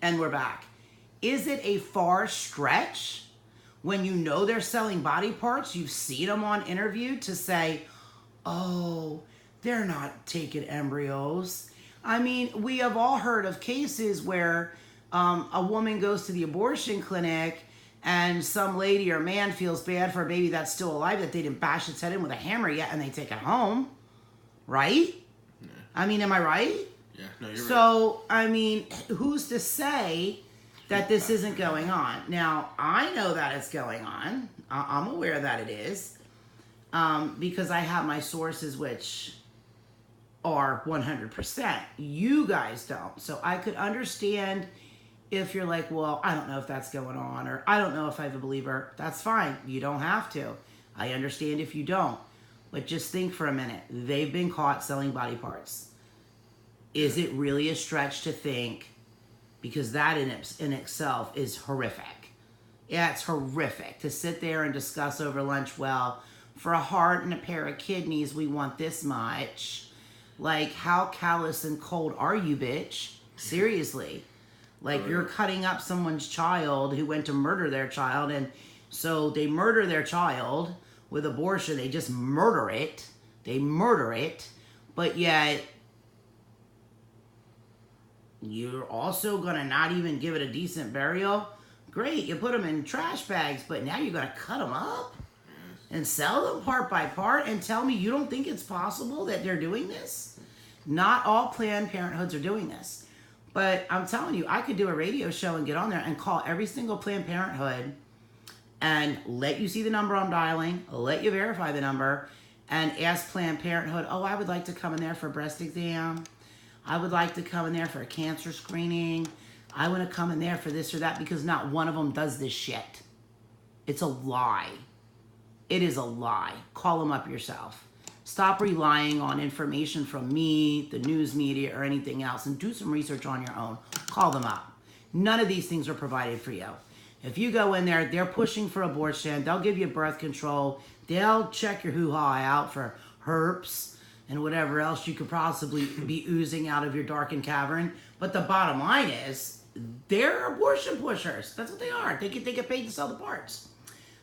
And we're back. Is it a far stretch when you know they're selling body parts, you've seen them on interview, to say, oh, they're not taking embryos? I mean, we have all heard of cases where a woman goes to the abortion clinic and some lady or man feels bad for a baby that's still alive that they didn't bash its head in with a hammer yet, and they take it home, right? Yeah. I mean, am I right? Yeah, no, you're right. So, I mean, who's to say that this isn't going on? Now, I know that it's going on. I'm aware that it is, because I have my sources which are 100%. You guys don't. So I could understand if you're like, well, I don't know if that's going on, or I don't know if I'm a believer. That's fine. You don't have to. I understand if you don't. But just think for a minute. They've been caught selling body parts. Is it really a stretch to think, because that in itself is horrific. Yeah, it's horrific to sit there and discuss over lunch, well, for a heart and a pair of kidneys, we want this much. Like, how callous and cold are you, bitch? Seriously. Like, you're cutting up someone's child who went to murder their child, and so they murder their child with abortion. They just murder it. They murder it. But yet, you're also going to not even give it a decent burial? Great, you put them in trash bags, but now you're going to cut them up and sell them part by part and tell me you don't think it's possible that they're doing this? Not all Planned Parenthoods are doing this. But I'm telling you, I could do a radio show and get on there and call every single Planned Parenthood and let you see the number I'm dialing, let you verify the number, and ask Planned Parenthood, oh, I would like to come in there for a breast exam. I would like to come in there for a cancer screening. I want to come in there for this or that, because not one of them does this shit. It's a lie. It is a lie. Call them up yourself. Stop relying on information from me, the news media, or anything else, and do some research on your own. Call them up. None of these things are provided for you. If you go in there, they're pushing for abortion. They'll give you birth control. They'll check your hoo-ha out for herpes and whatever else you could possibly be oozing out of your darkened cavern. But the bottom line is, they're abortion pushers. That's what they are. They get paid to sell the parts.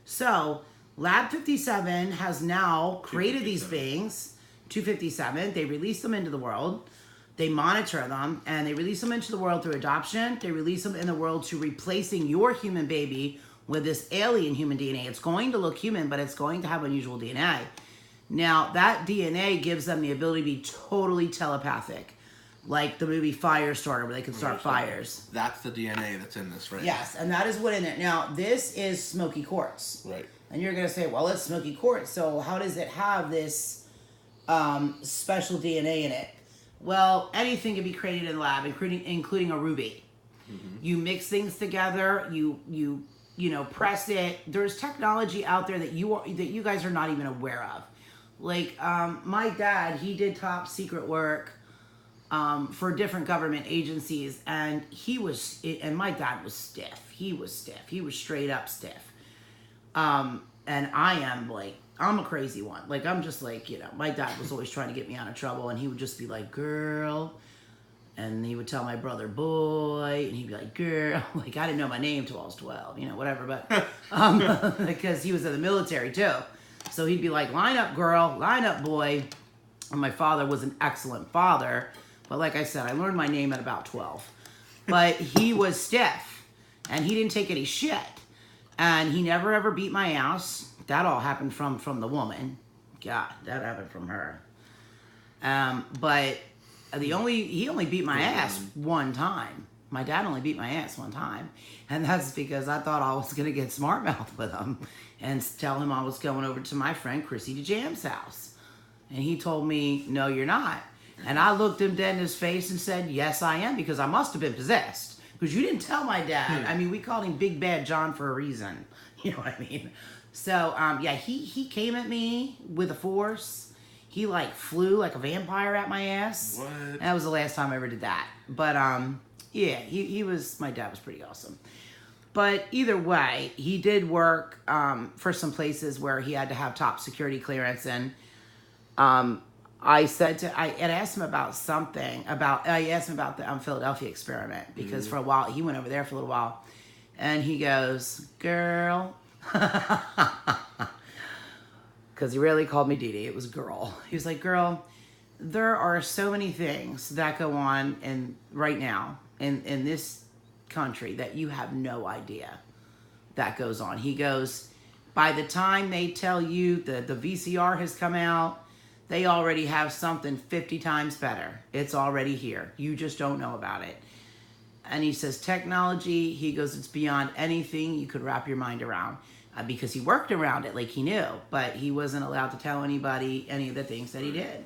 So, Lab 57 has now created these things, 257. They release them into the world. They monitor them, and they release them into the world through adoption. They release them in the world to replacing your human baby with this alien human DNA. It's going to look human, but it's going to have unusual DNA. Now, that DNA gives them the ability to be totally telepathic, like the movie Firestarter, where they can start fires. That's the DNA that's in this, right? Yes, and that is what in it. Now, this is smoky quartz. Right. And you're going to say, well, it's smoky quartz, so how does it have this special DNA in it? Well, anything can be created in the lab, including a ruby. Mm-hmm. You mix things together, you press it. There's technology out there that you guys are not even aware of. Like, my dad, he did top secret work for different government agencies, and my dad was stiff. He was stiff. He was straight up stiff. And I'm a crazy one. Like, I'm just like, my dad was always trying to get me out of trouble, and he would just be like, girl, and he would tell my brother, boy, and he'd be like, girl. Like, I didn't know my name till I was 12, whatever, but, because he was in the military too. So he'd be like, line up, girl, line up, boy. And my father was an excellent father, but like I said, I learned my name at about 12. But he was stiff, and he didn't take any shit. And he never ever beat my ass. That all happened from the woman. God, that happened from her. But he only beat my ass one time. My dad only beat my ass one time. And that's because I thought I was going to get smart mouth with him and tell him I was going over to my friend Chrissy DeJam's house. And he told me, no, you're not. And I looked him dead in his face and said, yes, I am, because I must have been possessed. Because you didn't tell my dad. I mean, we called him Big Bad John for a reason. You know what I mean? So, he came at me with a force. He, flew like a vampire at my ass. What? And that was the last time I ever did that. But, my dad was pretty awesome. But either way, he did work for some places where he had to have top security clearance. And I asked him about something I asked him about the Philadelphia experiment because for a while he went over there for a little while, and he goes, "Girl," because he rarely called me Dee Dee. It was girl. He was like, "Girl, there are so many things that go on right now in this country that you have no idea that goes on." He goes, "By the time they tell you the VCR has come out, they already have something 50 times better. It's already here. You just don't know about it." And he says, technology, he goes, it's beyond anything you could wrap your mind around. Because he worked around it like he knew, but he wasn't allowed to tell anybody any of the things that he did.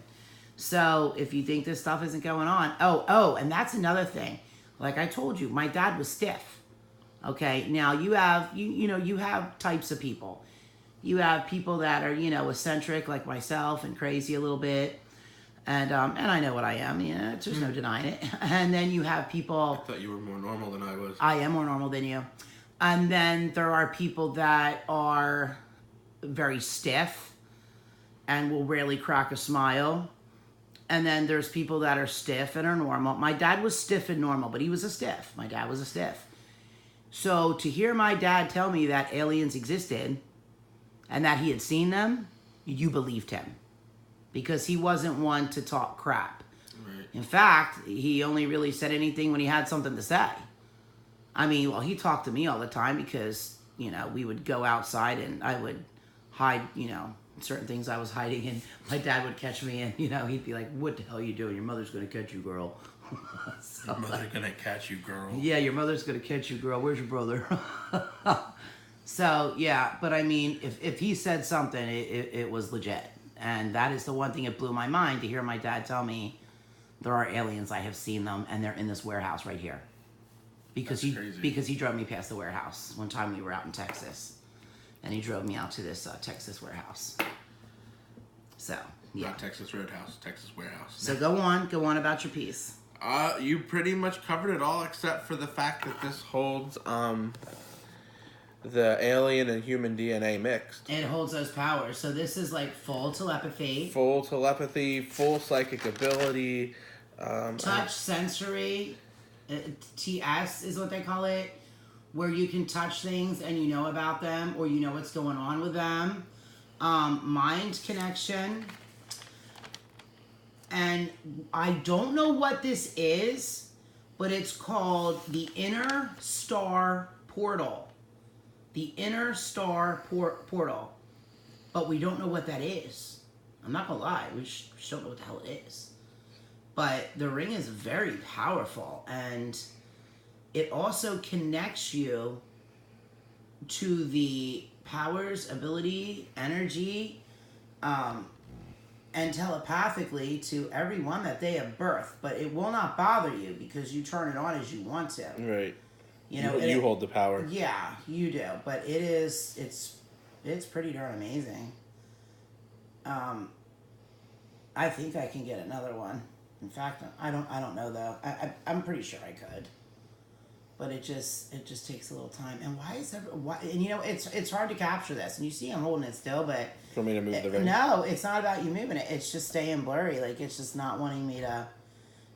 So if you think this stuff isn't going on, and that's another thing. Like I told you, my dad was stiff. Okay, now you have you have types of people. You have people that are, eccentric like myself and crazy a little bit. And I know what I am. Yeah, there's no denying it. And then you have people... I thought you were more normal than I was. I am more normal than you. And then there are people that are very stiff and will rarely crack a smile. And then there's people that are stiff and are normal. My dad was stiff and normal, but he was a stiff. My dad was a stiff. So to hear my dad tell me that aliens existed... and that he had seen them, you believed him. Because he wasn't one to talk crap. Right. In fact, he only really said anything when he had something to say. I mean, well, he talked to me all the time because, we would go outside and I would hide, certain things I was hiding, and my dad would catch me and, he'd be like, "What the hell are you doing? Your mother's going to catch you, girl." So, your mother's going to catch you, girl. Yeah, your mother's going to catch you, girl. Where's your brother? So, yeah, but I mean, if he said something, it was legit. And that is the one thing that blew my mind, to hear my dad tell me there are aliens, I have seen them, and they're in this warehouse right here. Because he drove me past the warehouse one time we were out in Texas. And he drove me out to this Texas warehouse. So, yeah. Not Texas Roadhouse, Texas warehouse. So go on about your piece. You pretty much covered it all except for the fact that this holds... the alien and human DNA mixed. It holds those powers. So this is like full telepathy. Full telepathy, full psychic ability. Touch sensory. TS is what they call it. Where you can touch things and you know about them, or you know what's going on with them. Mind connection. And I don't know what this is, but it's called the Inner Star Portal. The Inner Star Portal. But we don't know what that is. I'm not gonna lie, we just don't know what the hell it is. But the ring is very powerful, and it also connects you to the powers, ability, energy, and telepathically to everyone that they have birthed. But it will not bother you because you turn it on as you want to. Right. You hold the power. Yeah, you do. But it's pretty darn amazing. I think I can get another one. In fact, I don't know though. I'm pretty sure I could. But it just takes a little time. And it's hard to capture this. And you see I'm holding it still, but For me to move the ring. No, it's not about you moving it. It's just staying blurry. Like, it's just not wanting me to.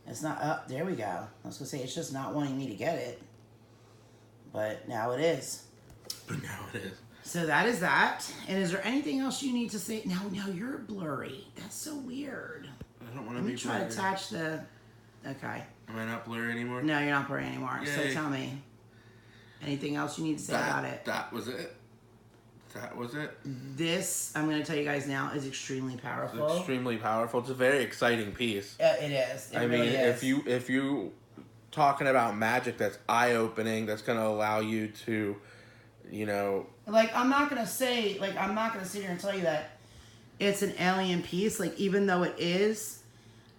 It's not up. There we go. I was gonna say it's just not wanting me to get it. But now it is. But now it is. So that is that. And is there anything else you need to say? Now you're blurry. That's so weird. I don't want to be blurry. Let me try to attach the... Okay. Am I not blurry anymore? No, you're not blurry anymore. Yay. So tell me. Anything else you need to say about it? That was it. That was it. This, I'm going to tell you guys now, is extremely powerful. It's extremely powerful. It's a very exciting piece. It is. It really is. if you talking about magic that's eye-opening, that's going to allow you to, Like, I'm not going to sit here and tell you that it's an alien piece. Like, even though it is,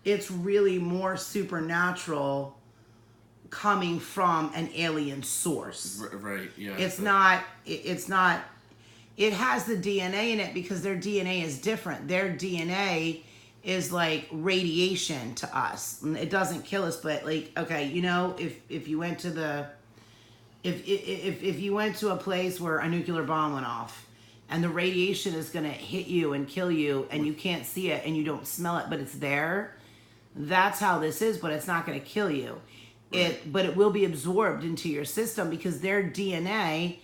it's really more supernatural coming from an alien source. Right, yeah. It's not, it has the DNA in it because their DNA is different. Their DNA is like radiation to us. It doesn't kill us, but like, okay, if you went to if you went to a place where a nuclear bomb went off and the radiation is going to hit you and kill you, and you can't see it and you don't smell it, but it's there. That's how this is, but it's not going to kill you. Right. But it will be absorbed into your system because their DNA,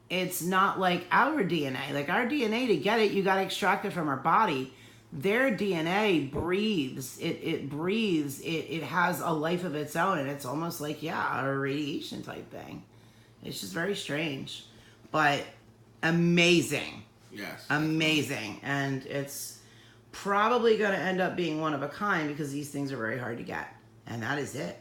it's not like our DNA. Like our DNA, to get it, you got to extract it from our body. Their DNA breathes. It breathes. It has a life of its own, and it's almost like, yeah, a radiation type thing. It's just very strange, but amazing. Yes. Amazing. And it's probably going to end up being one of a kind because these things are very hard to get. And that is it.